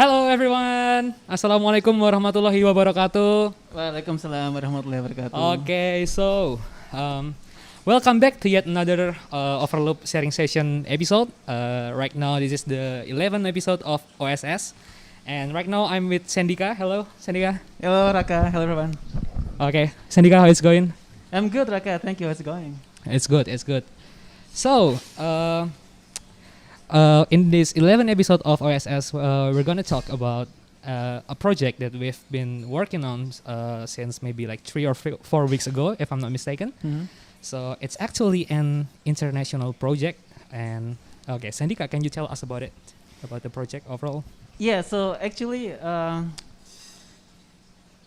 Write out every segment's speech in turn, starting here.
Hello everyone. Assalamualaikum warahmatullahi wabarakatuh. Waalaikumsalam warahmatullahi wabarakatuh. Okay, so welcome back to yet another Overloop sharing session episode. Right now, this is the 11th episode of OSS, and right now I'm with Sandika. Hello, Sandika. Hello Raka, hello everyone. Okay, Sandika, how it's going? I'm good Raka, thank you. How's it going? It's good. It's good. So, in this 11th episode of OSS, we're gonna talk about a project that we've been working on since maybe like 3 or 4 weeks ago, if I'm not mistaken. Mm-hmm. So it's actually an international project. And okay, Sandika, can you tell us about it, about the project overall? Yeah, so actually,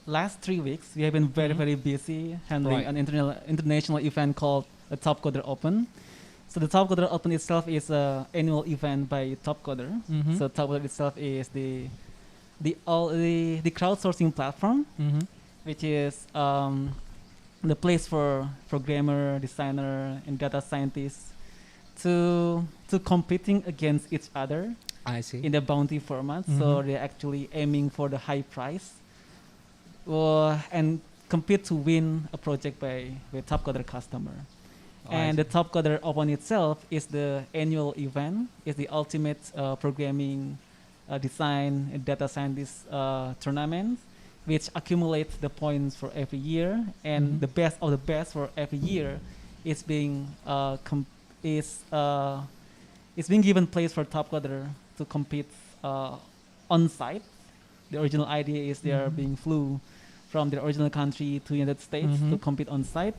last 3 weeks we have been very busy handling Right. an international event called the Topcoder Open. So the Topcoder Open itself is an annual event by Topcoder. Mm-hmm. So Topcoder itself is the crowdsourcing platform, Mm-hmm. which is the place for programmer, designer, and data scientists to competing against each other I see. in the bounty format. So Mhm. they're actually aiming for the high price, and compete to win a project by Topcoder customer. Oh, I And see. the Topcoder Open itself is the annual event, is the ultimate programming, design, and data scientist tournament, which accumulates the points for every year, and Mhm. the best of the best for every year is being is being given place for Topcoder to compete on site. The original idea is they are Mhm. being flew from their original country to United States to Mhm. compete on site.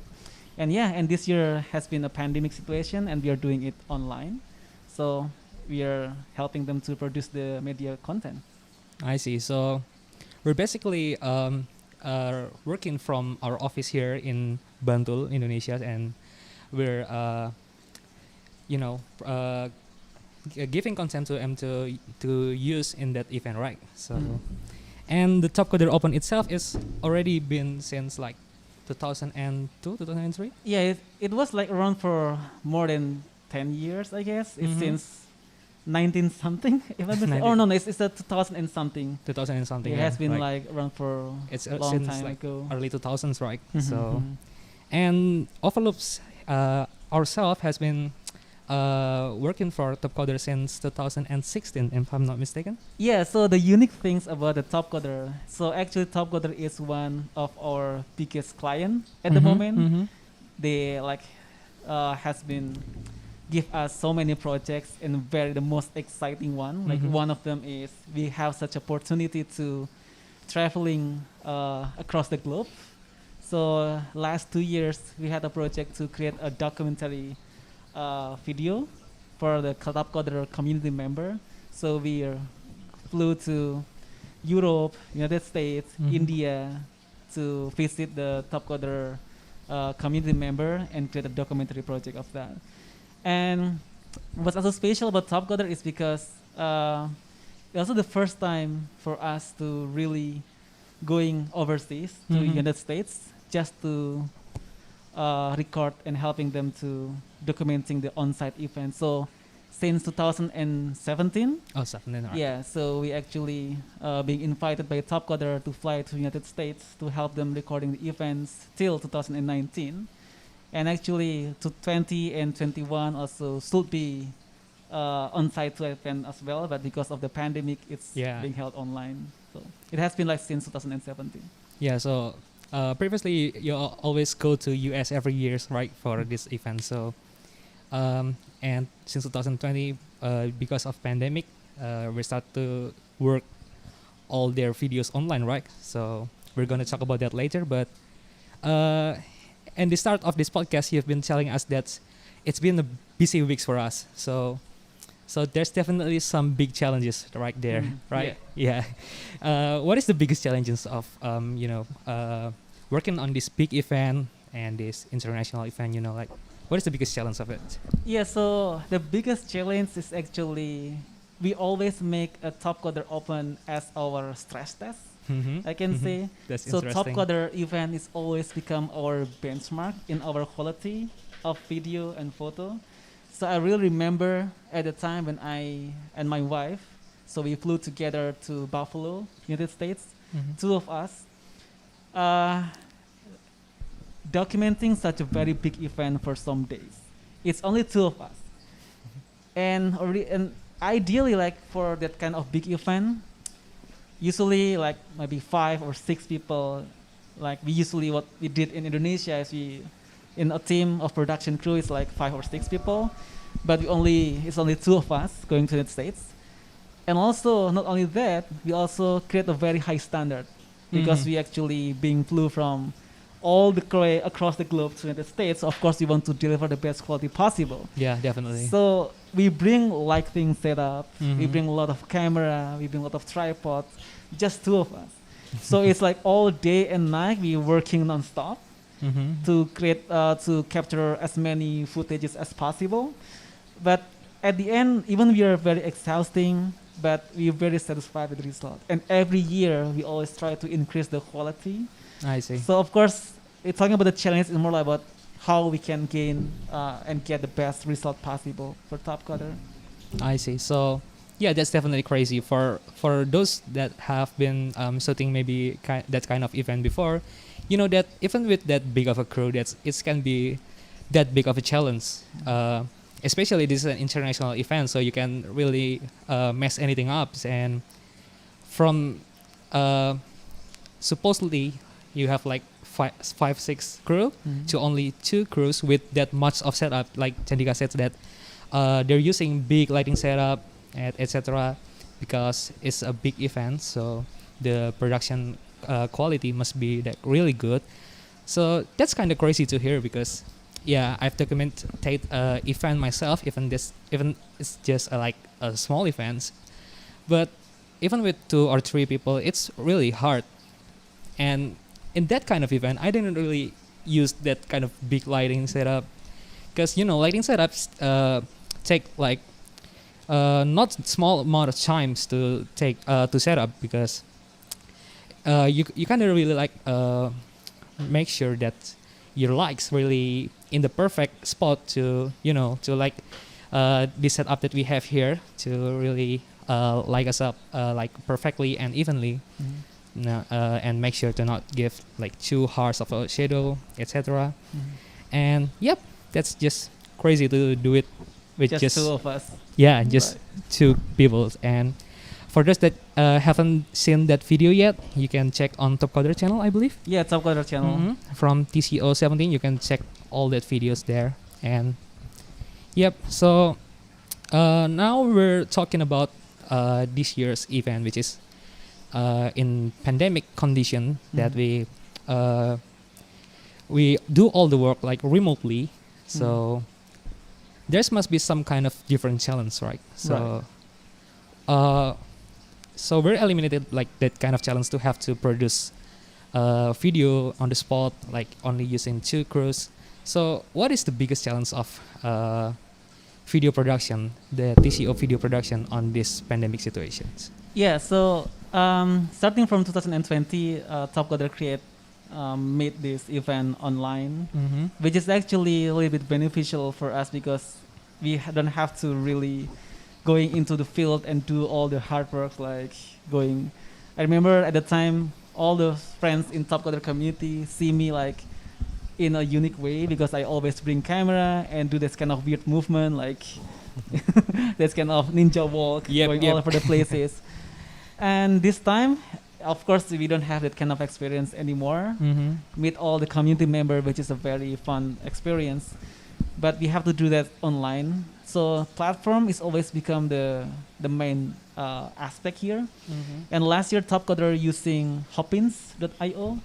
And yeah, and this year has been a pandemic situation, and we are doing it online. So we are helping them to produce the media content. I see. So we're basically working from our office here in Bantul, Indonesia, and we're giving content to them to use in that event, right? So, Mm. and the Topcoder Open itself is already been since like 2002, 2003. Yeah, it was like around for more than 10 years, I guess. It's Mhm. since 19 something. If I'm mistaken. 19. Oh no, it's a 2000 and something. 2000 and something. It yeah, has been right. like around for It's a long since time like ago. early 2000s, right? Mhm, So, mhm. and Overloops ourselves has been working for Topcoder since 2016, if I'm not mistaken. Yeah, so the unique things about the Topcoder. So actually, Topcoder is one of our biggest client at the Mhm, moment. mhm. They like has been give us so many projects, and the most exciting one. Like Mhm. one of them is we have such opportunity to traveling across the globe. So last 2 years we had a project to create a documentary video for the Topcoder community member. So we flew to Europe, United States, Mhm. India to visit the Topcoder community member and create a documentary project of that. And what's also special about Topcoder is because it's also the first time for us to really going overseas to Mhm. United States just to record and helping them to documenting the on-site event. So since 2017, Oh, 17, right. yeah, so we actually being invited by Topcoder to fly to United States to help them recording the events till 2019. And actually to 20 and 21 also should be on-site to event as well, but because of the pandemic, it's Yeah. being held online. So it has been like since 2017. Yeah. So previously you always go to US every year, right, for this event. So and since 2020, because of pandemic, we start to work all their videos online, right? So we're gonna talk about that later. But in the start of this podcast, you've been telling us that it's been a busy weeks for us. So there's definitely some big challenges right there, Mm, right? Yeah. What is the biggest challenges of working on this big event and this international event? Like what is the biggest challenge of it? Yeah, so the biggest challenge is actually we always make a Topcoder Open as our stress test, Mm-hmm. I can say. That's So interesting. Topcoder event is always become our benchmark in our quality of video and photo. So I really remember at the time when I and my wife So we flew together to Buffalo, United States, Mm-hmm. two of us. Uh, Documenting such a very big event for some days. It's only two of us, and ideally, like for that kind of big event, usually like maybe 5 or 6 people. Like we usually what we did in Indonesia is we, in a team of production crew is like 5 or 6 people, but it's only two of us going to the United States. And also not only that, we also create a very high standard because Mhm. we actually being flew from all the across the globe to the United States. Of course, we want to deliver the best quality possible. Yeah, definitely. So we bring lighting setup, we Mhm. bring a lot of camera, we bring a lot of tripods, just two of us. So it's like all day and night we working non-stop Mhm. to capture as many footages as possible. But at the end, even we are very exhausting, but we're very satisfied with the result. And every year we always try to increase the quality. I see. So of course, it's talking about the challenge is more like about how we can gain and get the best result possible for Topcoder. I see. So, yeah, that's definitely crazy for those that have been shooting maybe that kind of event before. You know that even with that big of a crew, it can be that big of a challenge. Especially this is an international event, so you can really mess anything up. And from uh, supposedly you have like five, 6 crew to only 2 crews with that much of setup. Like Chandika said that they're using big lighting setup and etc. because it's a big event, so the production quality must be like really good. So that's kind of crazy to hear because yeah, I've documented event myself, even it's just like a small events, but even with 2 or 3 people, it's really hard. And in that kind of event, I didn't really use that kind of big lighting setup because lighting setups take like not small amount of times to set up because you kind of really like make sure that your lights really in the perfect spot to like this setup that we have here to really light us up like perfectly and evenly. And make sure to not give like too harsh of a shadow, etc. And yep, that's just crazy to do it with Just two of us. yeah, just Right. 2 people. And for those that haven't seen that video yet, you can check on Topcoder channel, I believe. Yeah, Topcoder channel. From TCO 17, you can check all that videos there. And yep, so now we're talking about this year's event, which is in pandemic condition that we do all the work like remotely. So there's must be some kind of different challenge, right? So so we're eliminated like that kind of challenge to have to produce video on the spot, like only using 2 crews. So what is the biggest challenge of video production, the TCO video production on these pandemic situations? Yeah, so starting from 2020, Topcoder made this event online, which is actually a little bit beneficial for us because we don't have to really going into the field and do all the hard work like going. I remember at the time, all the friends in Topcoder community see me like in a unique way because I always bring camera and do this kind of weird movement like this kind of ninja walk going all over the places. And this time, of course, we don't have that kind of experience anymore. Meet all the community members, which is a very fun experience. But we have to do that online. So platform is always become the main aspect here. And last year, Topcoder using Hopins.io.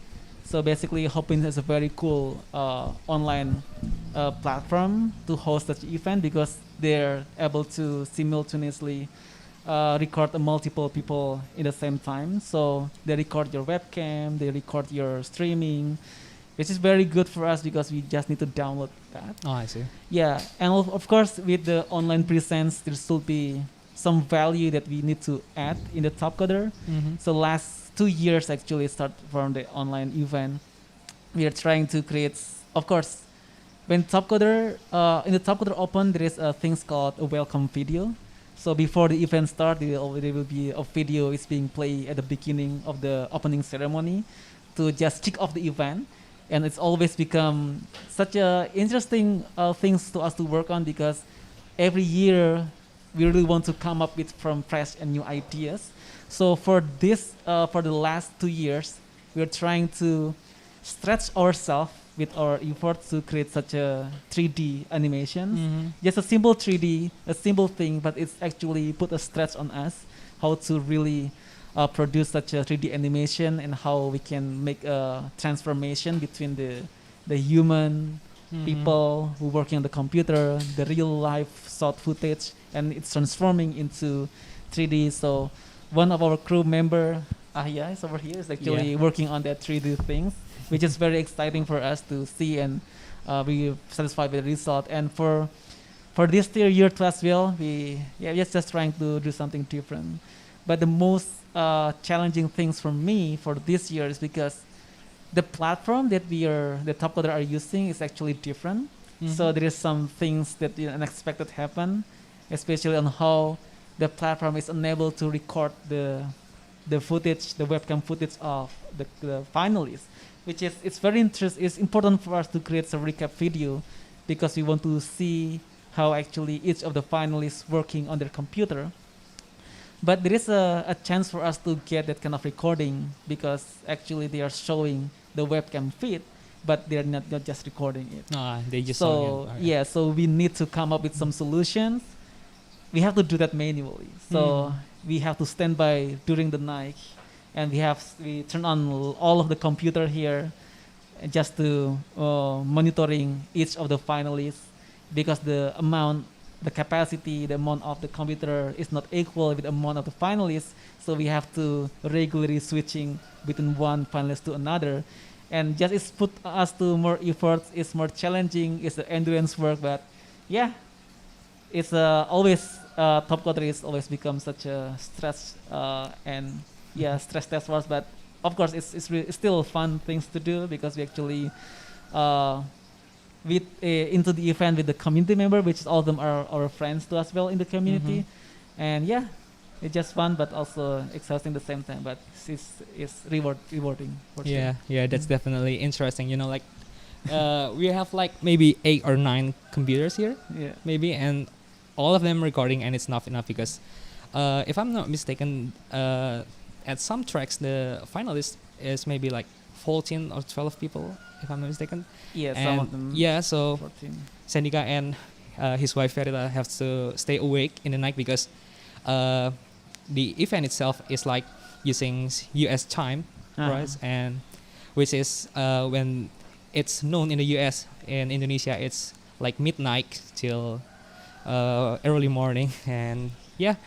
So basically, Hopins is a very cool online platform to host such event because they're able to simultaneously record multiple people in the same time. So they record your webcam, they record your streaming, which is very good for us because we just need to download that. Oh, I see. Yeah, and of course with the online presence, there should be some value that we need to add in the Topcoder. So last 2 years actually start from the online event. We are trying to create, of course, when Topcoder in the Topcoder Open there is things called a welcome video. So before the event starts, there will be a video is being played at the beginning of the opening ceremony to just kick off the event. And it's always become such a interesting things to us to work on, because every year we really want to come up with from fresh and new ideas. So for this, for the last 2 years, we're trying to stretch ourselves with our efforts to create such a 3D animation. Mm-hmm. Just a simple 3D, a simple thing, but it's actually put a stretch on us how to really produce such a 3D animation, and how we can make a transformation between the human people who working on the computer, the real life shot footage, and it's transforming into 3D. So one of our crew member, Ahya, is over here, is actually working on that 3D things, which is very exciting for us to see, and be satisfied with the result. And for this year too as well, we're just trying to do something different. But the most challenging things for me for this year is because the platform that the Topcoder are using is actually different. So there is some things that unexpected happen, especially on how the platform is unable to record the footage, the webcam footage of the finalists, which is it's important for us to create a recap video, because we want to see how actually each of the finalists working on their computer. But there is a chance for us to get that kind of recording, because actually they are showing the webcam feed, but they're not just recording it. They just So so we need to come up with some solutions. We have to do that manually. So we have to stand by during the night, and we turn on all of the computer here, just to monitoring each of the finalists, because the capacity, the amount of the computer is not equal with the amount of the finalists. So we have to regularly switching between one finalist to another, and just it's put us to more efforts. It's more challenging. It's the endurance work, but it's always Topcoder is always become such a stress and stress test for us. But of course, it's still fun things to do, because we actually into the event with the community member, which all of them are our friends too as well in the community. And it's just fun, but also exhausting at the same time. But it's rewarding. For sure. That's definitely interesting. We have like maybe 8 or 9 computers here, maybe, and all of them recording, and it's not enough, because if I'm not mistaken, at some tracks the finalist is maybe like 14 or 12 people, if I'm not mistaken. Some of them. So 14. Sandika and his wife Ferida have to stay awake in the night, because the event itself is like using US time, right? And which is when it's known in the US, in Indonesia it's like midnight till early morning. And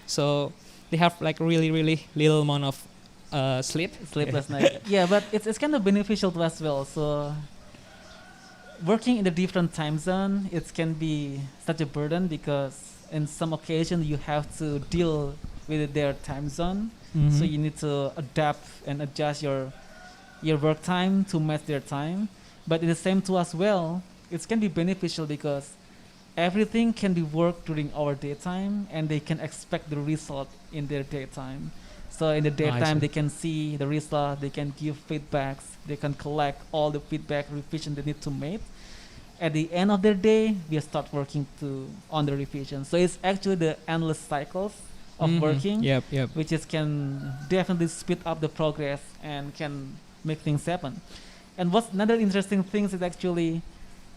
so they have like really little amount of sleepless night. But it's kind of beneficial to us as well. So working in the different time zone, it can be such a burden, because in some occasions you have to deal with their time zone. So you need to adapt and adjust your work time to match their time. But in the same too as well, it can be beneficial, because everything can be worked during our daytime, and they can expect the result in their daytime. So in the daytime, they can see the result, they can give feedbacks, they can collect all the feedback revision they need to make. At the end of their day, we start working on the revision. So it's actually the endless cycles of working, which can definitely speed up the progress and can make things happen. And what's another interesting thing is actually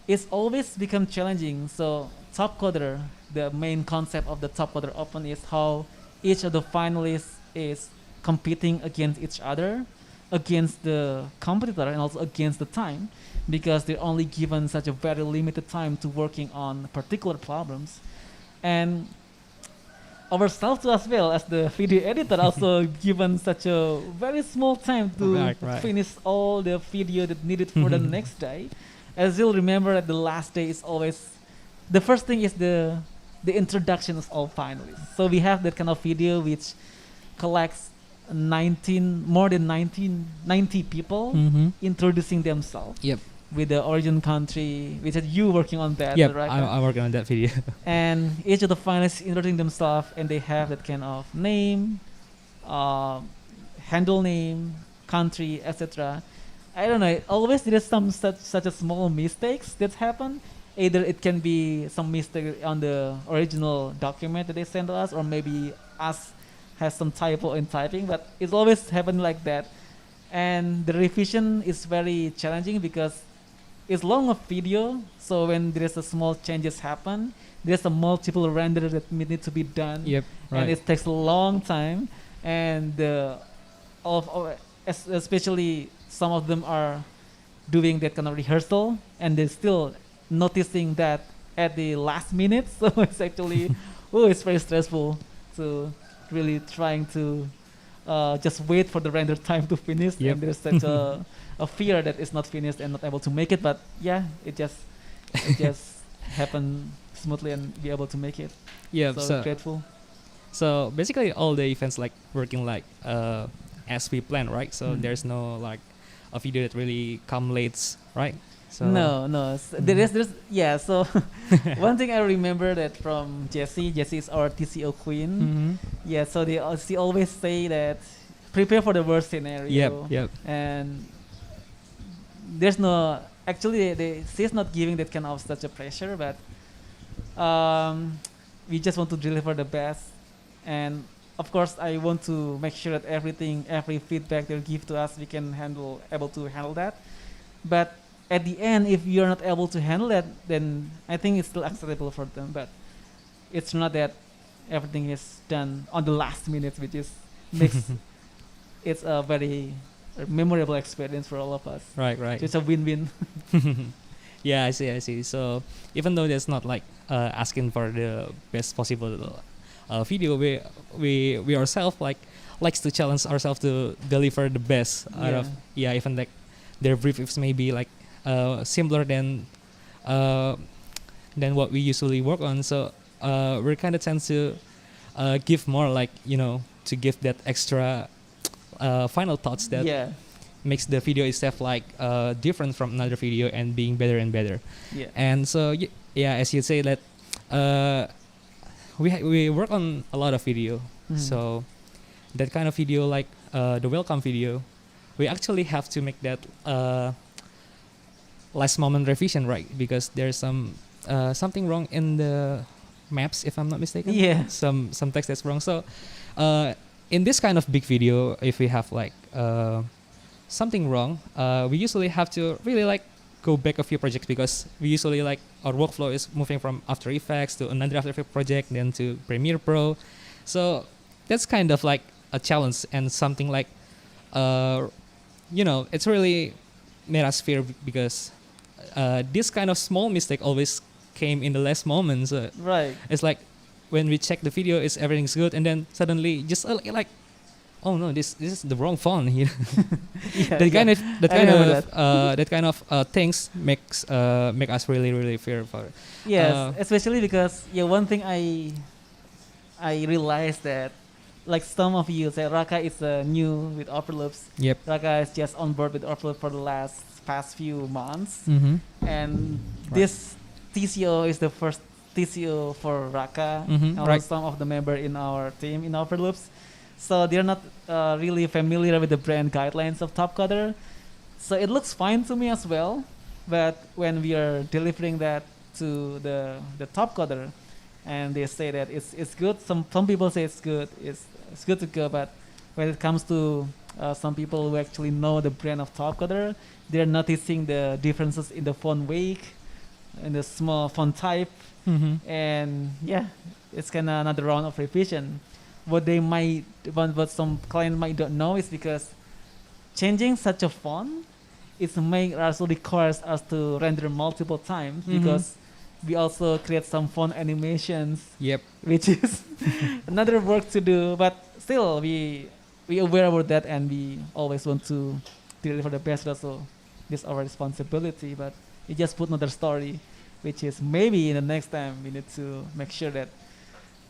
it's always become challenging. So Topcoder, the main concept of the Topcoder Open is how each of the finalists is competing against each other, against the competitor, and also against the time, because they're only given such a very limited time to working on particular problems. And ourselves as well as the video editor also given such a very small time to finish all the video that needed for the next day. As you'll remember, at the last day is always the first thing is the introduction of all finalists. So we have that kind of video which collects more than 90 people introducing themselves. with the origin country, which is you working on that, Yep, right? I'm working on that video. And each of the finalists introducing themselves, and they have that kind of name, uh, handle name, country, etc. I don't know. Always there is some such a small mistakes that happen. Either it can be some mistake on the original document that they send to us, or maybe us has some typo in typing. But it's always happened like that, and the revision is very challenging because it's long of video. So when there is a small changes happen, there's a multiple render that need to be done, Yep, right. and it takes a long time. And especially some of them are doing that kind of rehearsal, and they're still noticing that at the last minute. So it's actually, it's very stressful to really trying to just wait for the render time to finish. Yep. And there's such a fear that it's not finished and not able to make it. But yeah, it just happened smoothly and be able to make it. Yeah, So grateful. so basically all the events like working like as we plan, right? So there's no like a video that really come late, right? So No. There's yeah. So one thing I remember that from Jessie is our TCO queen. Yeah. So she always say that prepare for the worst scenario. Yep. And there's no actually she's not giving that kind of such a pressure, but we just want to deliver the best. And of course, I want to make sure that every feedback they give to us, we can able to handle that. But at the end, if you're not able to handle that, then I think it's still acceptable for them. But it's not that everything is done on the last minute, which is makes it's a very memorable experience for all of us. Right. So it's a win-win. Yeah, I see. So even though there's not like asking for the best possible video, we ourselves likes to challenge ourselves to deliver the best out of even like their briefs may be like simpler than what we usually work on. So we're kind of tend to give more like to give that extra final thoughts that makes the video itself like different from another video and being better and better. And so as you say that we work on a lot of video. So that kind of video like the welcome video, we actually have to make that last moment revision, right? Because there's something wrong in the maps, if I'm not mistaken. Some text that's wrong. So in this kind of big video, if we have like something wrong, we usually have to really like go back a few projects, because we usually like our workflow is moving from After Effects to another After Effects project, then to Premiere Pro. So that's kind of like a challenge and something like it's really made us fear, because this kind of small mistake always came in the last moments. Right. It's like when we check the video, everything's good, and then suddenly just like, oh no, this is the wrong font here. That kind of things make us really fear for it. Yes, especially because one thing I realized that, like some of you say, Raka is new with Overloops. Yep. Raka is just on board with Overloops for the past few months, and this TCO is the first TCO for Raka and some of the member in our team in Overloops. So they're not really familiar with the brand guidelines of Topcoder. So it looks fine to me as well. But when we are delivering that to the Topcoder, and they say that it's good, some people say it's good to go. But when it comes to some people who actually know the brand of Topcoder, they're noticing the differences in the font weight, in the small font type, and it's kind of another round of revision. What some client might don't know is because changing such a font also requires us to render multiple times, because we also create some font animations. Yep. Which is another work to do, but still we aware about that, and we always want to deliver the best. Also, this is our responsibility, but we just put another story, which is maybe in the next time we need to make sure that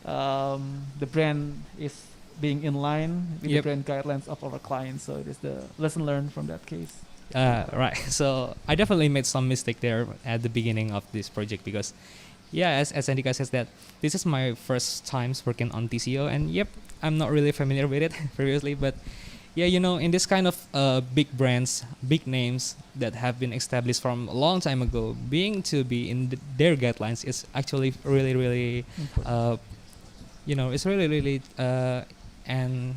the brand is being in line with the brand guidelines of our clients. So it is the lesson learned from that case. Right. So I definitely made some mistake there at the beginning of this project because, yeah, as Andika says that this is my first times working on TCO, and yep, I'm not really familiar with it previously, but yeah, in this kind of big brands, big names that have been established from a long time ago, being to be in their guidelines is actually really, really, Important. uh, it's really, really, and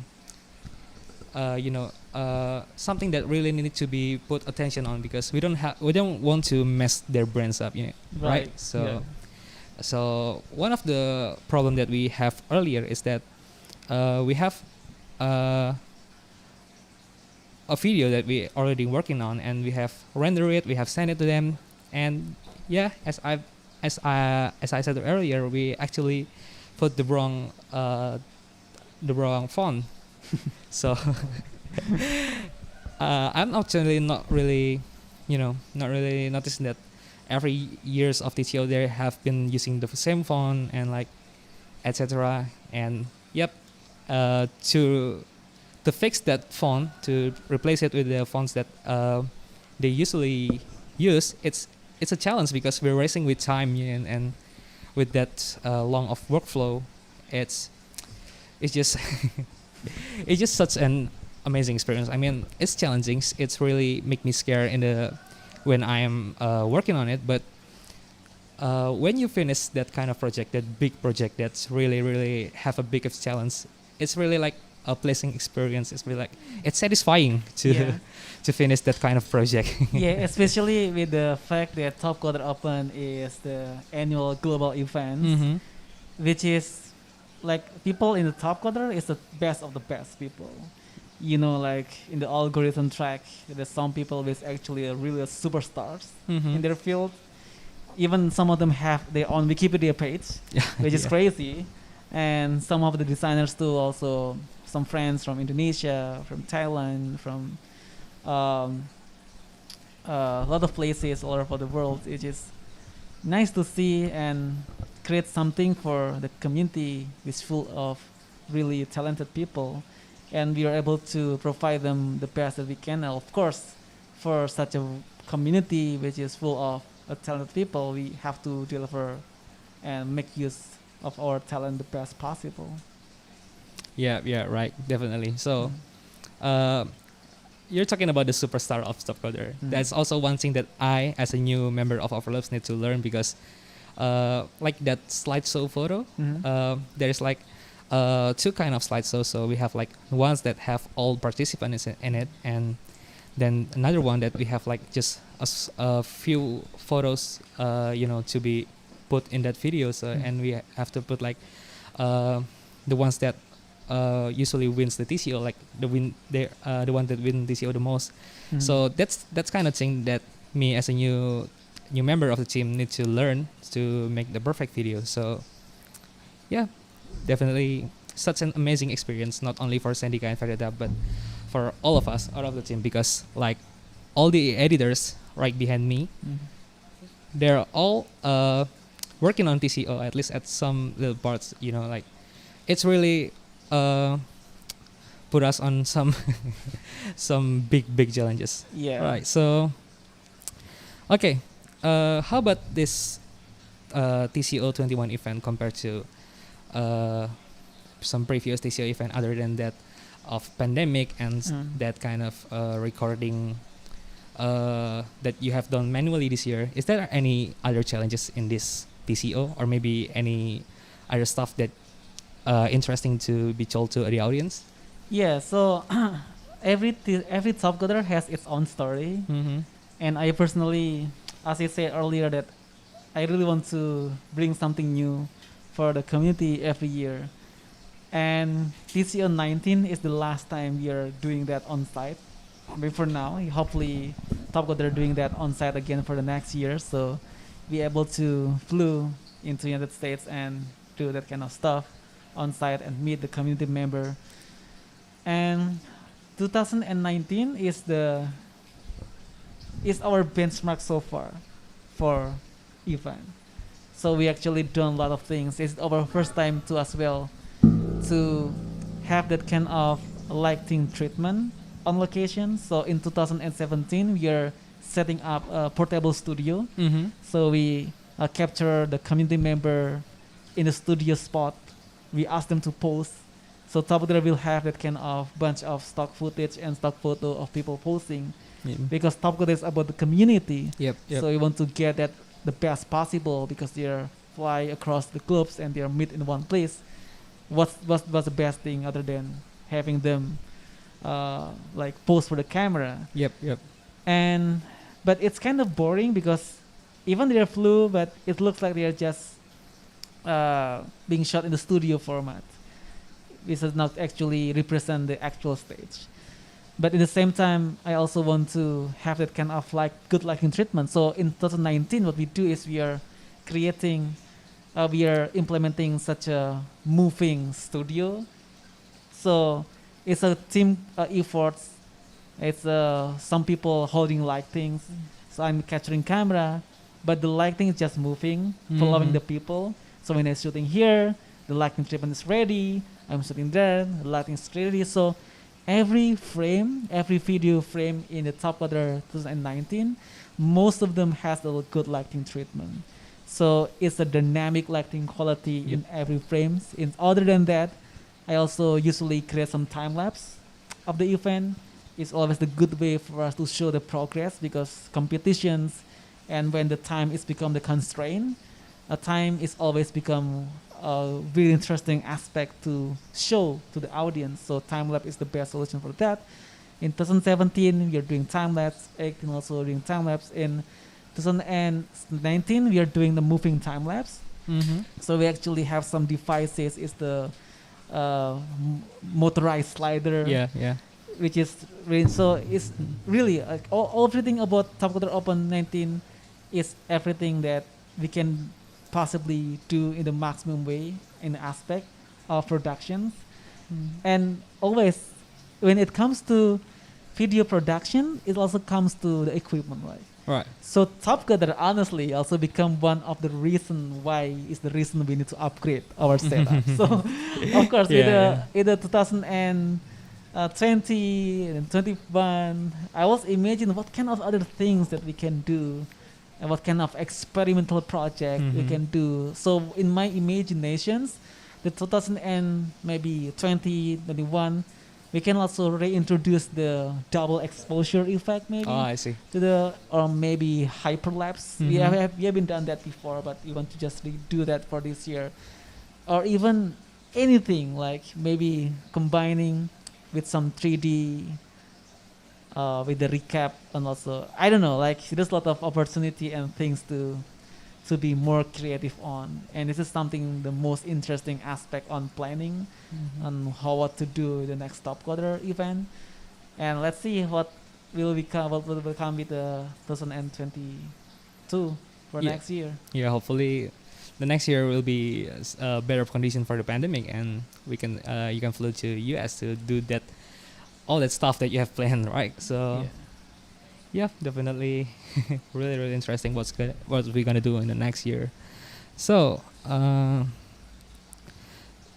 something that really needs to be put attention on because we don't want to mess their brands up, right? Right. Yeah. So one of the problem that we have earlier is that we have uh, a video that we already working on, and we have rendered it, we have sent it to them, and yeah, as I said earlier, we actually put the wrong font. So I'm actually not really noticing that every years of this year they have been using the same font and like etc. And yep, to fix that font, to replace it with the fonts that they usually use, it's a challenge because we're racing with time, and with that long of workflow, it's it's just it's just such an amazing experience. I mean, it's challenging. It's really make me scared in the when I am working on it. But when you finish that kind of project, that big project that's really really have a big of challenge, it's really like a pleasant experience. It's really like it's satisfying to Yeah. to finish that kind of project. Yeah, especially with the fact that Topcoder Open is the annual global event, Mm-hmm. which is like people in the Topcoder is the best of the best people. Like in the algorithm track, there's some people with actually really superstars Mm-hmm. in their field. Even some of them have their own Wikipedia page, Yeah, which is yeah. crazy. And some of the designers too, also some friends from Indonesia, from Thailand, from um, a lot of places all over the world. It's just nice to see and create something for the community which is full of really talented people, and we are able to provide them the best that we can. And of course, for such a community which is full of talented people, we have to deliver and make use of our talent the best possible. Yeah, right, definitely. So, Mm. uh, you're talking about the superstar of Topcoder. That's also one thing that I, as a new member of Overloops, need to learn because, like that slideshow photo, Mhm. there's like two kind of slideshows. So we have like ones that have all participants in it, and then another one that we have like just a few photos, to be put in that video. So and we have to put like the ones that usually wins the TCO, like the one that win TCO the most. Mhm. So that's kind of thing that me as a new member of the team need to learn to make the perfect video. So yeah, definitely such an amazing experience, not only for Sandika and Farida, but for all of us out of the team, because like all the editors right behind me, Mhm. they're all working on TCO at least at some little parts. Like it's really put us on some some big challenges. Yeah. Right. So okay, how about this TCO 21 event compared to some previous TCO event other than that of pandemic and that kind of recording that you have done manually this year? Is there any other challenges in this TCO, or maybe any other stuff that interesting to be told to the audience? Yeah. So every top coder has its own story, Mm-hmm. and I personally, as I said earlier, that I really want to bring something new for the community every year. And TCO 19 is the last time we are doing that on site. Maybe for now, hopefully, Topcoder are doing that on site again for the next year. So be able to flew into United States and do that kind of stuff on site and meet the community member. And 2019 is our benchmark so far for event. So we actually done a lot of things. It's our first time to as well to have that kind of lighting treatment on location. So in 2017, we are setting up a portable studio. Mm-hmm. So we capture the community member in the studio spot. We ask them to post. So Topcoder will have that kind of bunch of stock footage and stock photo of people posting, Yeah. because Topcoder is about the community. Yep. Yep. So we want to get that the best possible, because they are fly across the globes and they are meet in one place. What's the best thing other than having them like pose for the camera? Yep. Yep. And but it's kind of boring, because even they are flew, but it looks like they are just being shot in the studio format. This does not actually represent the actual stage. But at the same time, I also want to have that kind of like good lighting treatment. So in 2019, what we do is we are implementing such a moving studio. So it's a team effort. It's some people holding lightings. So I'm capturing camera, but the lighting is just moving, following Mhm. the people. So when I'm shooting here, the lighting treatment is ready. I'm shooting there, the lighting is ready. So every frame, every video frame in the Topcoder 2019, most of them has a good lighting treatment. So it's a dynamic lighting quality Yep. in every frames. In other than that, I also usually create some time lapse of the event. It's always the good way for us to show the progress, because competitions and when the time is become the constraint, a time is always become a very interesting aspect to show to the audience. So time lapse is the best solution for that. In 2017, we are doing time lapse. 18 also doing time lapse. In 2019, we are doing the moving time lapse. Mm-hmm. So we actually have some devices. It's the motorized slider, Yeah. Yeah. which is really, so it's really like everything about Topcoder Open 19 is everything that we can possibly do in the maximum way in the aspect of productions. And always when it comes to video production, it also comes to the equipment, right? Right. So Topcoder honestly also become one of the reason why is the reason we need to upgrade our setup. So of course in the 2020 and 21, I was imagining what kind of other things that we can do and what kind of experimental project we Mhm. can do. So in my imaginations, the 2000 and maybe 2021, we can also reintroduce the double exposure effect maybe Oh, I see. to the, or maybe hyperlapse. We Mhm. have been done that before, but we want to just redo that for this year, or even anything like maybe combining with some 3D with the recap, and also I don't know, like there's a lot of opportunity and things to be more creative on, and this is something the most interesting aspect on planning on how what to do the next Topcoder event. And let's see what will come with the 2022 for Yeah. next year. Yeah. Hopefully, the next year will be better condition for the pandemic, and we can you can fly to US to do that all that stuff that you have planned, right? So yeah, definitely, really interesting. What we're gonna do in the next year. So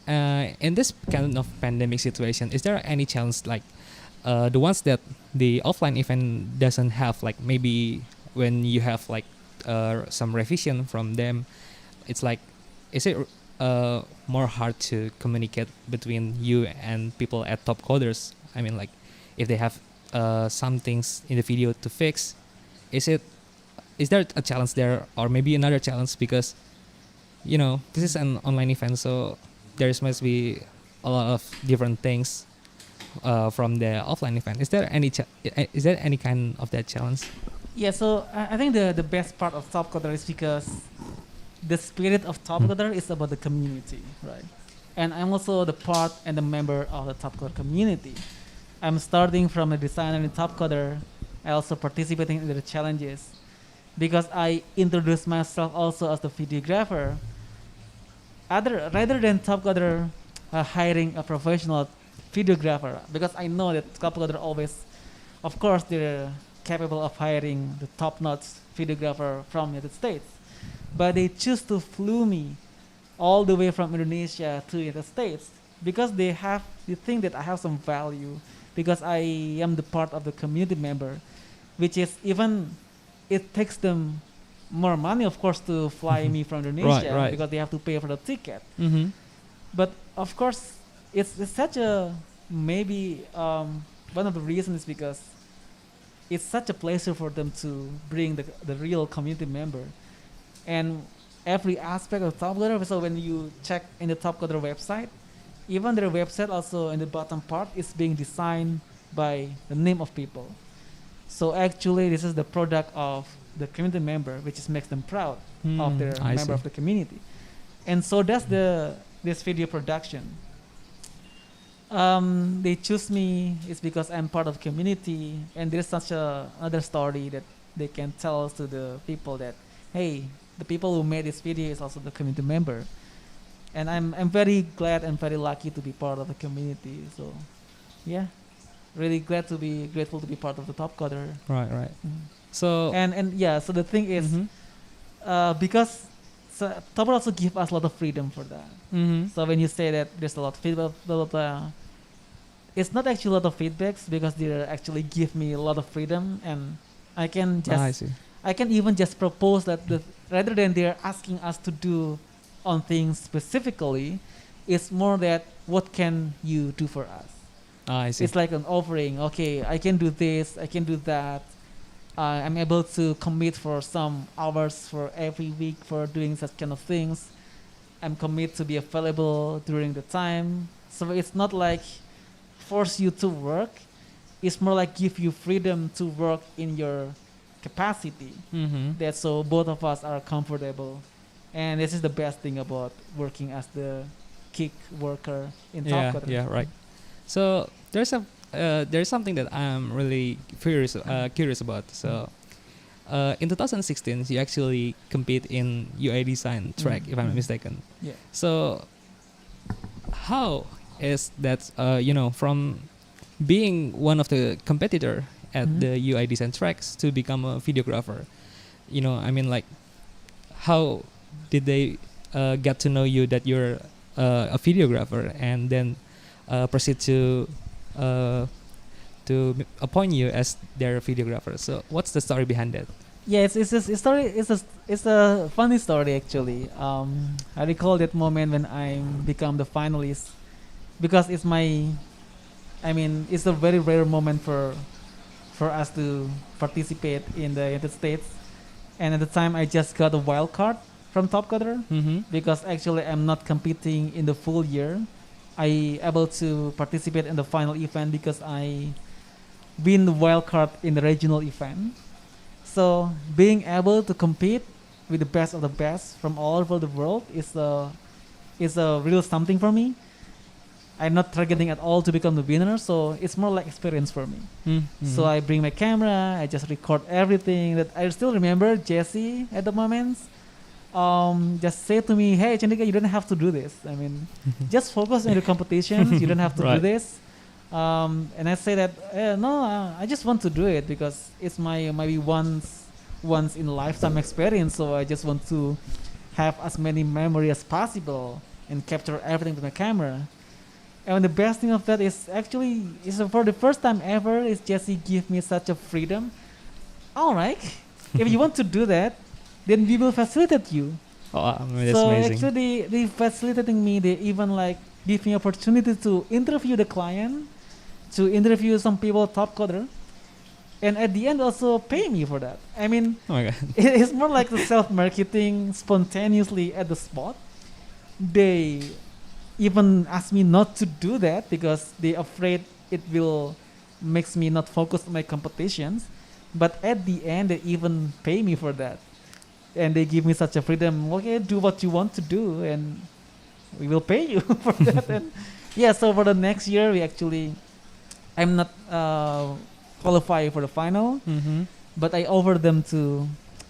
in this kind of pandemic situation, is there any chance like the ones that the offline event doesn't have, like maybe when you have like some revision from them, it's like, is it more hard to communicate between you and people at Top Coders? I mean, like if they have some things in the video to fix, is there a challenge there, or maybe another challenge, because this is an online event, so there must be a lot of different things from the offline event. Is there any kind of that challenge? Yeah, so I think the best part of Topcoder is because the spirit of Topcoder is about the community, right? And I'm also the part and the member of the Topcoder community. I'm starting from a designer in Topcoder. I also participating in the challenges because I introduce myself also as the videographer. Rather than Topcoder hiring a professional videographer, because I know that Topcoder always, of course, they're capable of hiring the top-notch videographer from the United States, but they choose to flew me all the way from Indonesia to the United States because they think that I have some value. because I am the part of the community member, which is even it takes them more money, of course, to fly me from Indonesia right. because they have to pay for the ticket. Mm-hmm. But of course, it's such a maybe one of the reasons is because it's such a pleasure for them to bring the real community member and every aspect of Topcoder. So when you check in the Topcoder website, even their website also in the bottom part is being designed by the name of people. So actually, this is the product of the community member, which is makes them proud of their I member see. of the community. And so that's this video production. They choose me is because I'm part of community, and there's such another story that they can tell to the people that, hey, the people who made this video is also the community member, and I'm very glad and very lucky to be part of the community. So, yeah, really glad to be grateful to be part of the Topcoder. Right, right. Mhm. So And yeah, so the thing is, mhm. because so Topcoder also give us a lot of freedom for that. Mhm. So when you say that there's a lot of feedback, blah blah blah, it's not actually a lot of feedbacks because they actually give me a lot of freedom, and I can just I see. I can even just propose that rather than they're asking us to do on things specifically, it's more that what can you do for us? I see. It's like an offering. Okay, I can do this, I can do that. I'm able to commit for some hours for every week for doing such kind of things. I'm commit to be available during the time. So it's not like force you to work. It's more like give you freedom to work in your capacity. Mm-hmm. That so both of us are comfortable. And this is the best thing about working as the kick worker in Yeah, Topcoder. yeah, right. So there's something that I'm really curious about. So in 2016, you actually compete in UI design track, if I'm not mistaken. Yeah. So how is that? From being one of the competitor at Mhm. the UI design tracks to become a videographer. I mean, like, how did they get to know you that you're a videographer and then proceed to appoint you as their videographer? So what's the story behind that? Yeah, it's a funny story actually. I recall that moment when I become the finalist because it's a very rare moment for us to participate in the United States. And at the time, I just got a wild card from Topcoder Mm-hmm. because actually I'm not competing in the full year. I able to participate in the final event because I win the wild card in the regional event. So being able to compete with the best of the best from all over the world is a real something for me. I'm not targeting at all to become the winner, so it's more like experience for me. Mm-hmm. So I bring my camera, I just record everything. That I still remember Jesse at the moment. Just say to me, "Hey, Chandika, you don't have to do this. I mean, just focus on your competitions. You don't have to do Right. this." And I say that, no, I just want to do it because it's my maybe once in a lifetime experience. So I just want to have as many memory as possible and capture everything with my camera. And the best thing of that is actually is for the first time ever is Jesse give me such a freedom. All right, if you want to do that, then we will facilitate you. Oh, I mean, that's So amazing. actually, they facilitating me. They even like give me opportunity to interview the client, to interview some people top coder, and at the end also pay me for that. I mean, Oh my god. it's more like the self marketing spontaneously at the spot. They even ask me not to do that because they afraid it will makes me not focus on my competitions. But at the end, they even pay me for that, and they give me such a freedom. Okay, do what you want to do, and we will pay you for that. And yeah, so for the next year, I'm not qualified for the final, Mm-hmm. but I offer them to.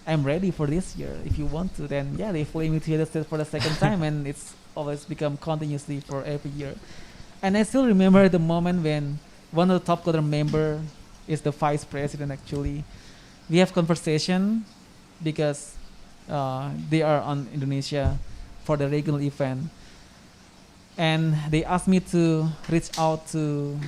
I'm ready for this year. If you want to, then yeah, they fly me to the States for the second time, and it's always become continuously for every year. And I still remember the moment when one of the top coder member is the vice president. Actually, we have conversation because they are on Indonesia for the regional event, and they asked me to reach out to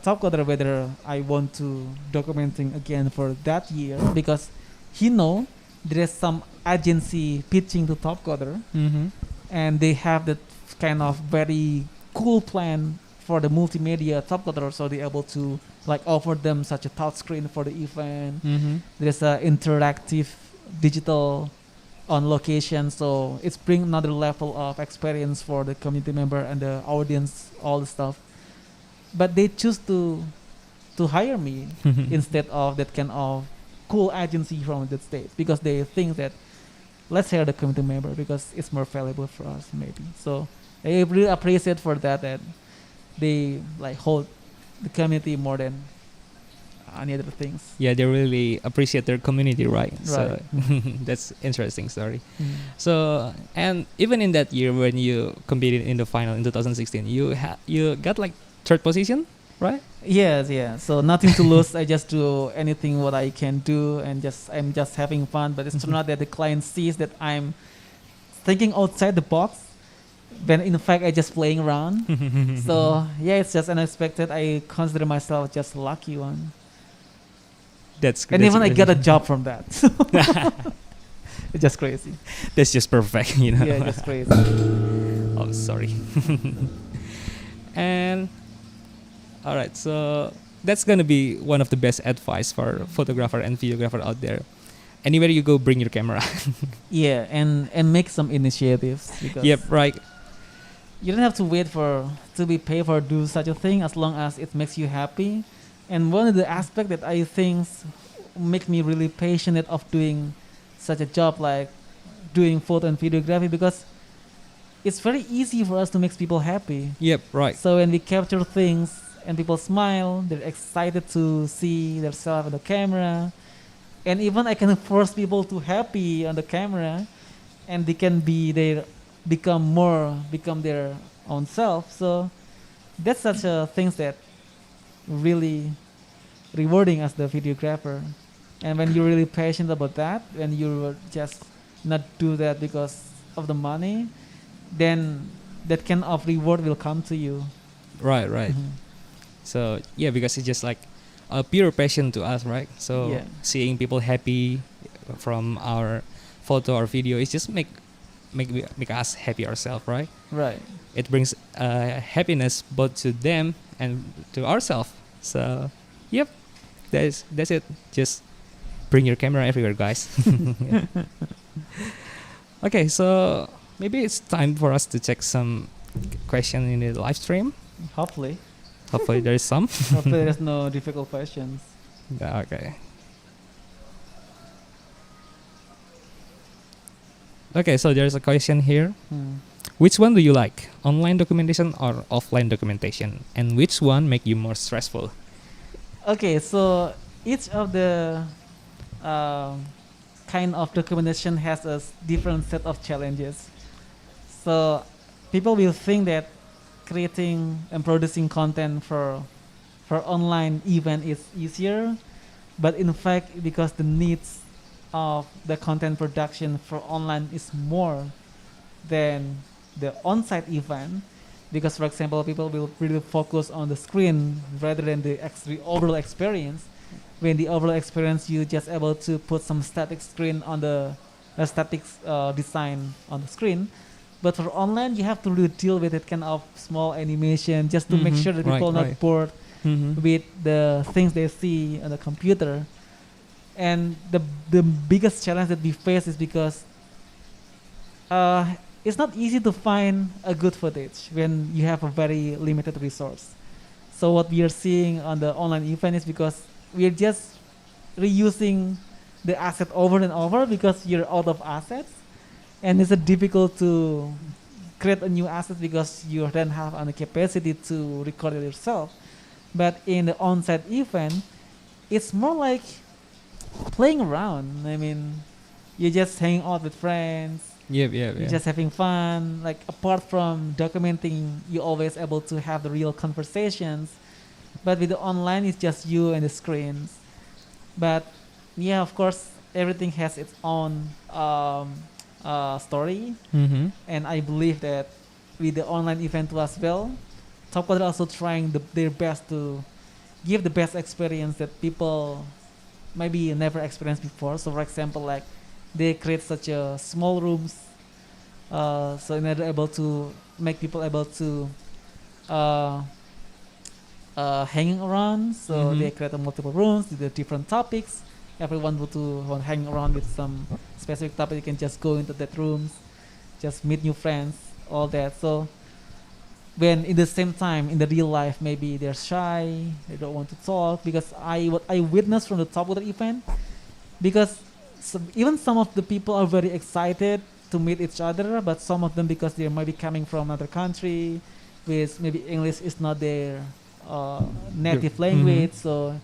Topcoder whether I want to documenting again for that year, because he know there is some agency pitching to Topcoder, Mm-hmm. and they have that kind of very cool plan for the multimedia Topcoder, so they're able to like offer them such a touch screen for the event. Mm-hmm. There's a interactive digital on location, so it's bring another level of experience for the community member and the audience, all the stuff. But they choose to hire me instead of that kind of cool agency from the States, because they think that let's hire the community member because it's more valuable for us maybe. So I really appreciate for that they like hold the community more than any other things. Yeah, they really appreciate their community, right? So Right. that's interesting story. So, and even in that year when you competed in the final in 2016, you got like third position, right? Yes, yeah. So nothing to lose. I just do anything what I can do, and I'm just having fun. But it's not that the client sees that I'm thinking outside the box, when in fact I just playing around. So yeah, it's just unexpected. I consider myself just lucky one, That's and even I got a job from that. It's just crazy. That's just perfect, you know. Yeah, just crazy. Oh, sorry. And all right, so that's gonna be one of the best advice for photographer and videographer out there. Anywhere you go, bring your camera. Yeah, and make some initiatives, because Yep, right. you don't have to wait for to be paid for do such a thing, as long as it makes you happy. And one of the aspects that I think make me really passionate of doing such a job like doing photo and videography, because it's very easy for us to make people happy. Yep, right. So when we capture things and people smile, they're excited to see themselves on the camera. And even I can force people to happy on the camera, and they can become their own self. So that's such a things that really rewarding as the videographer. And when you're really passionate about that, when you just not do that because of the money, then that kind of reward will come to you. Right, right. Mhm. So yeah, because it's just like a pure passion to us, right? So Yeah. seeing people happy from our photo or video, it just make us happy ourselves, right? Right. It brings happiness both to them and to ourselves. So yep, that's it. Just bring your camera everywhere, guys. Yeah. Okay, so maybe it's time for us to check some question in the live stream. Hopefully. Hopefully there is some. Hopefully there's no difficult questions. Yeah, okay. Okay, so there's a question here. Which one do you like, online documentation or offline documentation? And which one make you more stressful? Okay, so each of the kind of documentation has a different set of challenges. So people will think that creating and producing content for online event is easier, but in fact, because the needs of the content production for online is more than the on-site event, because for example, people will really focus on the screen rather than the overall experience. When the overall experience, you just able to put some static screen on the static design on the screen. But for online, you have to really deal with that kind of small animation just to make sure that Right, people are not right. bored with the things they see on the computer. And the biggest challenge that we face is because it's not easy to find a good footage when you have a very limited resource. So what we are seeing on the online event is because we are just reusing the asset over and over because you're out of assets, and it's difficult to create a new asset because you don't have any capacity to record it yourself. But in the on-site event, it's more like playing around. I mean, you're just hanging out with friends. Yep. You're just having fun. Like apart from documenting, you're always able to have the real conversations. But with the online, it's just you and the screens. But yeah, of course, everything has its own story. Mm-hmm. And I believe that with the online event too as well. Topcoder also trying their best to give the best experience that people maybe never experienced before. So for example, like they create such a small rooms, so in order able to make people able to uh, hanging around. So they create multiple rooms with the different topics. Everyone want to hang around with some specific topic. You can just go into that rooms, just meet new friends, all that. So when in the same time in the real life maybe they're shy, they don't want to talk, because what I witnessed from the top of the event, because even some of the people are very excited to meet each other, but some of them, because they might be coming from another country with maybe English is not their native language, so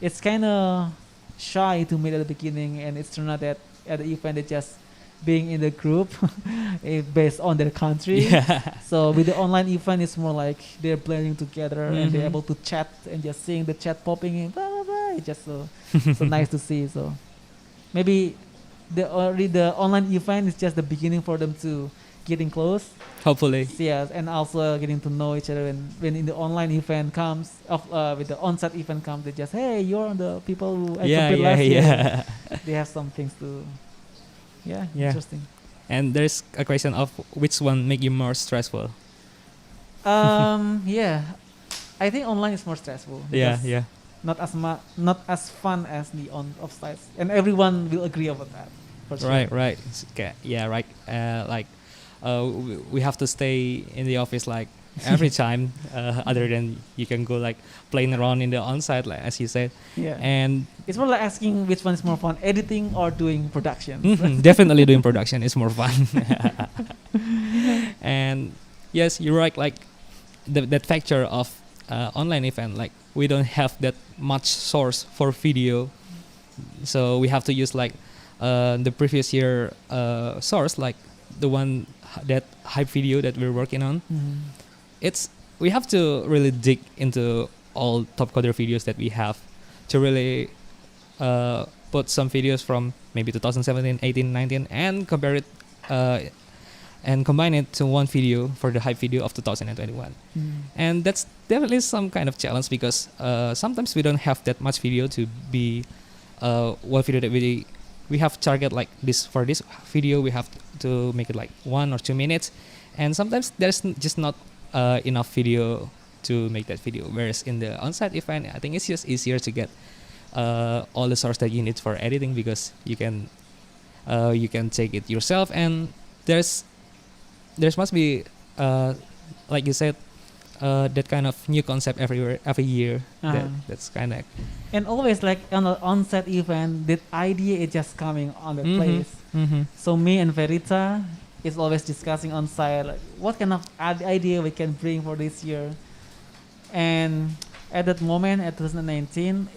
it's kind of shy to meet at the beginning, and it's turned out that at the event they just being in the group based on their country. Yeah. So with the online event, it's more like they're blending together and they're able to chat and just seeing the chat popping in. Blah, blah, blah. It's just so nice to see. So maybe the online event is just the beginning for them to getting close. Hopefully. Yes, and also getting to know each other. When in the online event comes, with the on-site event comes, they just, hey, you're the people who I compared last year. They have some things to. Yeah, interesting. And there's a question of which one make you more stressful? Yeah, I think online is more stressful. Yeah. Not as fun as the offsite, and everyone will agree about that. For sure. Right. Yeah, right. We have to stay in the office like every time, other than you can go like playing around in the on-site, like as you said. Yeah. And it's more like asking which one is more fun, editing or doing production. Definitely doing production is more fun. And yes, you're right. Like that factor of online event, like we don't have that much source for video, so we have to use like the previous year source, like the one that hype video that we're working on. We have to really dig into all Topcoder videos that we have to really put some videos from maybe 2017, 18, 19 and compare it and combine it to one video for the hype video of 2021. And that's definitely some kind of challenge, because sometimes we don't have that much video to be one video that we have target like this. For this video we have to make it like 1 or 2 minutes, and sometimes there's just not enough video to make that video, whereas in the on-site event I think it's just easier to get all the source that you need for editing, because you can take it yourself, and there's must be like you said that kind of new concept every year. That's kind of, and always like on an on-site event, that idea is just coming on the place. So me and Verita is always discussing on site like what kind of idea we can bring for this year. And at that moment, at 2019,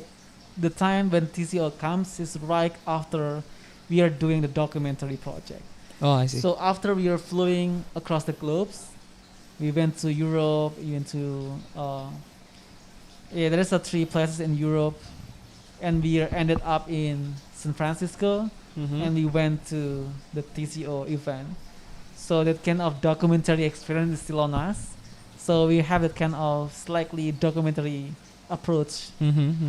the time when TCO comes is right after we are doing the documentary project. Oh, I see. So after we are flying across the globes, we went to Europe, we went to there is 3 places in Europe, and we ended up in San Francisco, and we went to the TCO event. So that kind of documentary experience is still on us. So we have that kind of slightly documentary approach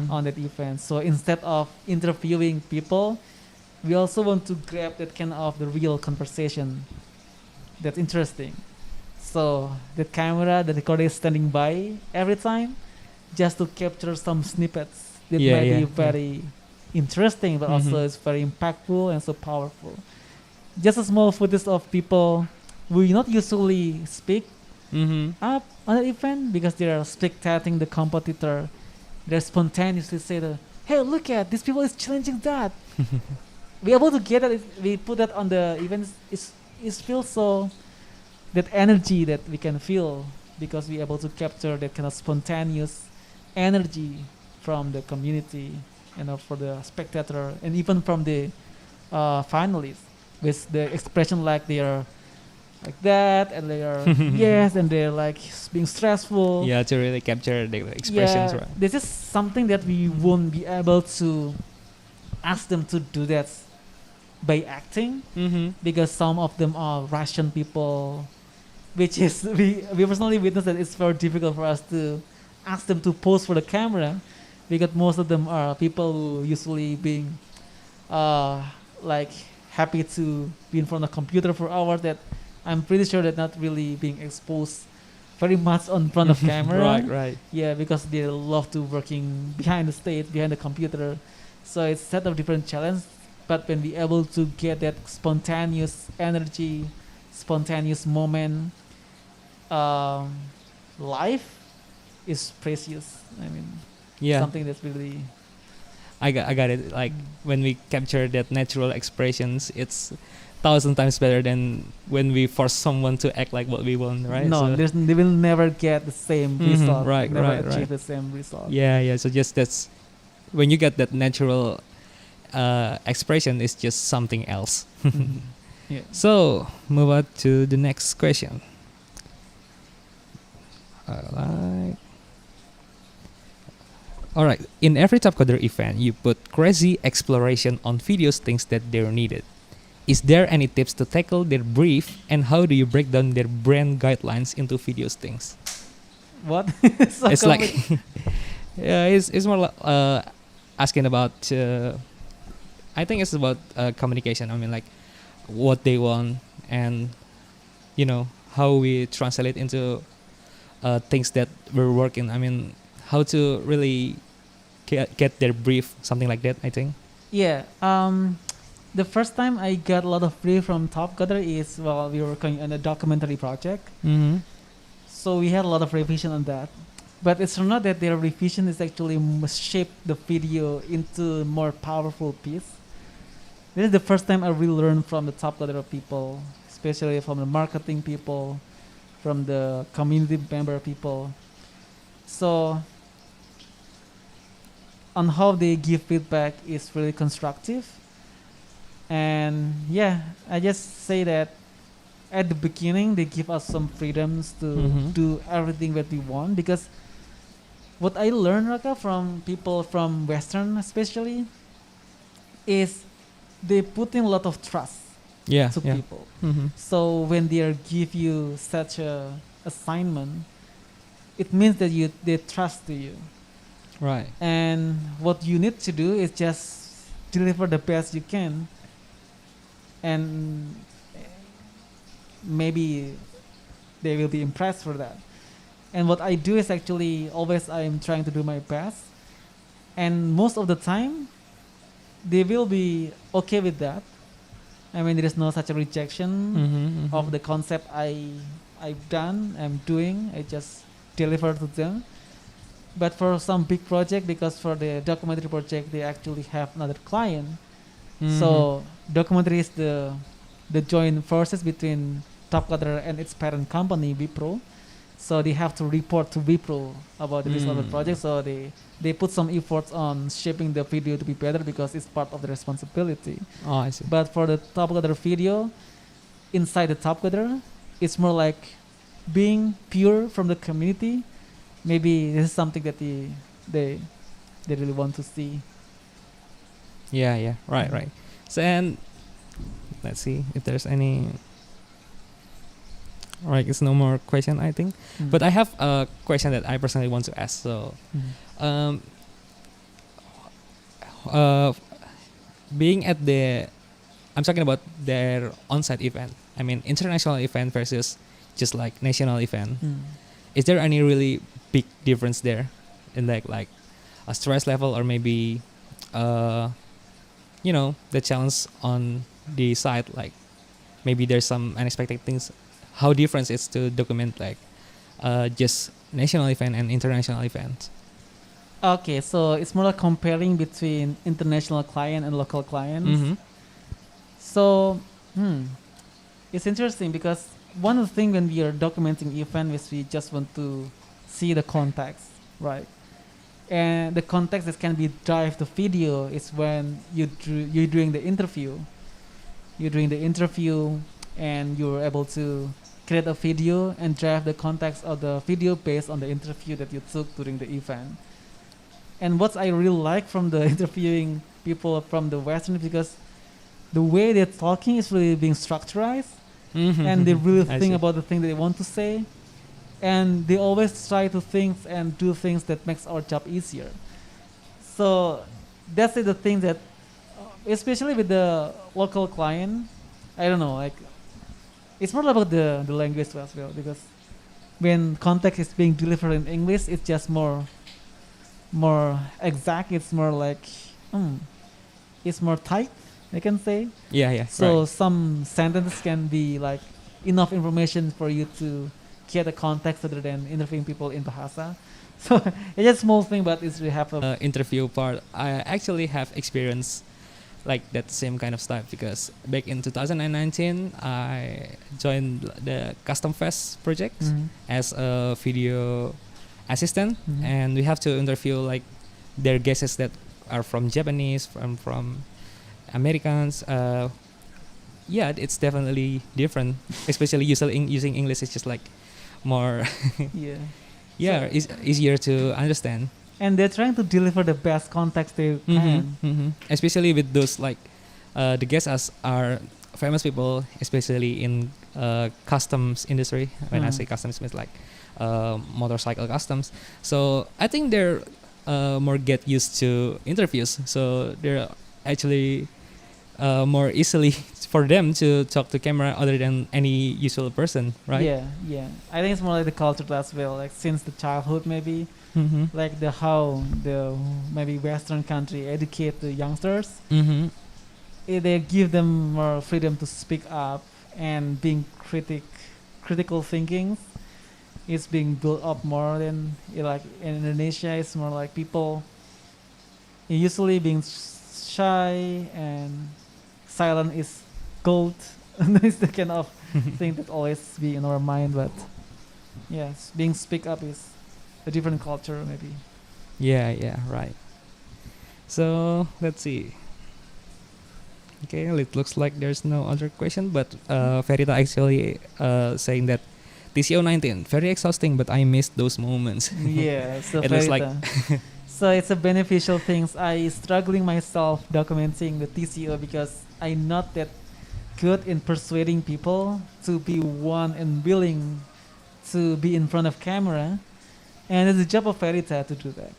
on that event. So instead of interviewing people, we also want to grab that kind of the real conversation that's interesting. So the camera, the recorder is standing by every time just to capture some snippets that might be very interesting, but also it's very impactful and so powerful. Just a small footage of people we not usually speak up on the event, because they are spectating the competitor. They're spontaneously say, hey, look at these people is challenging that. We able to get it. We put that on the event. It feels so, that energy that we can feel, because we able to capture that kind of spontaneous energy from the community and for the spectator, and even from the finalists, with the expression like they are like that, and they are yes, and they're like being stressful. Yeah, to really capture the expressions. Yeah, right. this is something that we won't be able to ask them to do that by acting, because some of them are Russian people. which is we personally witnessed that it's very difficult for us to ask them to pose for the camera, because most of them are people who usually being uh, like happy to be in front of the computer for hours, that I'm pretty sure they're not really being exposed very much on front of camera. Right. Yeah, because they love to working behind the stage, behind the computer. So it's set of different challenges. But when we able to get that spontaneous energy, spontaneous moment, um, life is precious. I mean, Yeah, something that's really. I got it. Like when we capture that natural expressions, it's thousand times better than when we force someone to act like what we want, right? No, So, they will never get the same Mhm, result. right, Never right, achieve right. the same result. yeah. So just that's when you get that natural expression, it's just something else. Mhm. Yeah. So move on to the next question. Alright. Alright. In every Topcoder event, you put crazy exploration on videos things that they're needed. Is there any tips to tackle their brief, and how do you break down their brand guidelines into videos things? What? So It's like yeah, it's more asking about. I think it's about communication. I mean, like what they want, and you know how we translate into things that we're working. I mean, how to really get their brief, something like that. I think. Yeah. The first time I got a lot of brief from Topcoder is while we were working on a documentary project. Mm-hmm. So we had a lot of revision on that. But it's not that their revision is actually shape the video into a more powerful piece. This is the first time I really learned from the Topcoder people, especially from the marketing people, from the community member people. So on how they give feedback is really constructive. And yeah, I just say that at the beginning they give us some freedoms to Mhm. do everything that we want, because what I learned, Raka, from people from Western especially, is they put in a lot of trust Yeah. to Yeah. people. Mm-hmm. So when they give you such a assignment, it means that they trust to you. Right. And what you need to do is just deliver the best you can, and maybe they will be impressed for that. And what I do is actually always I'm trying to do my best, and most of the time they will be okay with that. I mean, there is no such a rejection Mm-hmm. of the concept I've done, I'm doing. I just deliver to them. But for some big project, because for the documentary project they actually have another client, so documentary is the joint forces between Topcoder and its parent company Wipro. So they have to report to Wipro about the result of the project. So they put some efforts on shaping the video to be better, because it's part of the responsibility. Oh, I see. But for the Topcoder video, inside the Topcoder, it's more like being pure from the community. Maybe this is something that they really want to see. Yeah. Right. Mhm. Right. So and let's see if there's any. All right, it's no more question, I think. Mm. But I have a question that I personally want to ask. So, Mhm. um, uh, being at I'm talking about their on-site event. I mean, international event versus just like national event. Mm. Is there any really big difference there in like a stress level, or maybe, the challenge on the site? Like maybe there's some unexpected things. How different is to document like just national event and international events? Okay, so it's more like comparing between international client and local clients. Mm-hmm. So, it's interesting because one of the things when we are documenting event is we just want to see the context, right? And the context that can be drive the video is when you're doing the interview. You're doing the interview and you're able to create a video and drive the context of the video based on the interview that you took during the event. And what I really like from the interviewing people from the Western is because the way they're talking is really being structured. and they really I think see. about the thing that they want to say, and they always try to think and do things that makes our job easier. So that's the thing that, especially with the local client, I don't know, like it's more about the language as well, because when context is being delivered in English, it's just more exact. It's more like, it's more tight, I can say. Yeah, yeah. So Right. some sentences can be like enough information for you to get the context rather than interviewing people in Bahasa. So it's just small thing, but it's really have a Interview part, I actually have experience like that same kind of stuff because back in 2019 I joined the Custom Fest project Mhm. as a video assistant, Mhm. and we have to interview like their guests that are from Japanese, from Americans. Yeah, it's definitely different, especially using English. It's just like more, Yeah. yeah, So- it's easier to understand. And they're trying to deliver the best context they can. Especially with those like the guests are famous people, especially in customs industry. When I Mm. say customs, it's like motorcycle customs. So I think they're more get used to interviews. So they're actually more easily for them to talk to camera other than any usual person, right? Yeah, yeah. I think it's more like the culture as well. Like since the childhood, maybe Mm-hmm. like the how the maybe Western country educate the youngsters. Mm-hmm. They give them more freedom to speak up, and being critical thinking is being built up more than like in Indonesia. It's more like people usually being shy, and silent is gold. It's the kind of thing that always be in our mind. But yes, being speak up is a different culture maybe. Yeah, yeah, right. So let's see. Okay, it looks like there's no other question, but Verita actually saying that TCO 19 very exhausting, but I missed those moments. Yeah, so It looks like so it's a beneficial things. I struggling myself documenting the TCO because I'm not that good in persuading people to be one and willing to be in front of camera, and it's the job of Verita to do that.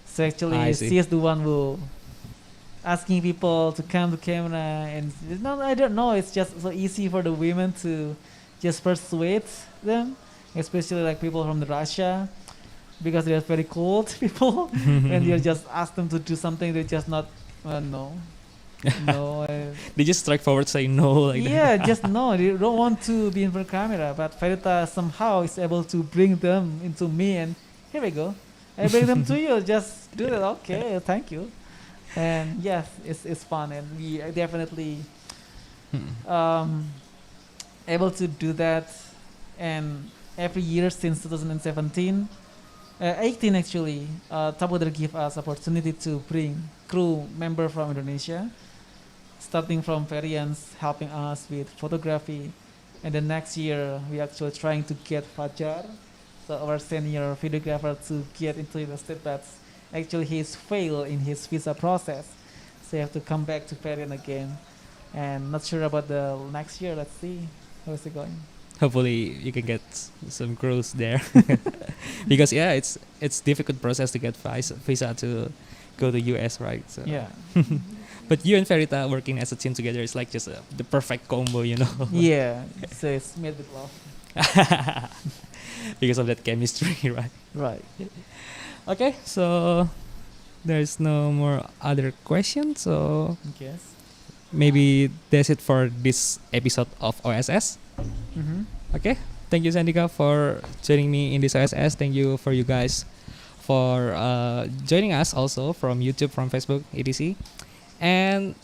So actually, I see. she is the one who asking people to come to camera, and no, I don't know. It's just so easy for the women to just persuade them, especially like people from the Russia, because they're very cold people, and you just ask them to do something, they just not, no, no. They just strike forward saying no like Yeah, that. just no. They don't want to be in front of camera, but Verita somehow is able to bring them into me, and here we go. I bring them to you. Just do that. Okay, thank you. And yes, it's fun, and we are definitely able to do that. And every year since 2017, 18 actually, Topcoder give us opportunity to bring crew member from Indonesia, starting from variants helping us with photography, and the next year we actually trying to get Fajar, so our senior videographer, to get into the state, but actually he's failed in his visa process, so you have to come back to variant again, and not sure about the next year. Let's see how is it going. Hopefully you can get some crews there, because yeah, it's difficult process to get visa to go to US, right? So Yeah. but you and Verita working as a team together is like just the perfect combo, you know. Yeah, so it's made with love. Because of that chemistry, right? Right. Okay, so there's no more other questions, so Yes. maybe that's it for this episode of OSS. Mm-hmm. Okay, thank you Sandika for joining me in this OSS. Thank you for you guys for joining us also from YouTube, from Facebook, etc. And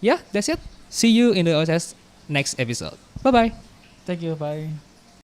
yeah, that's it. See you in the OSS next episode. Bye bye. Thank you. Bye.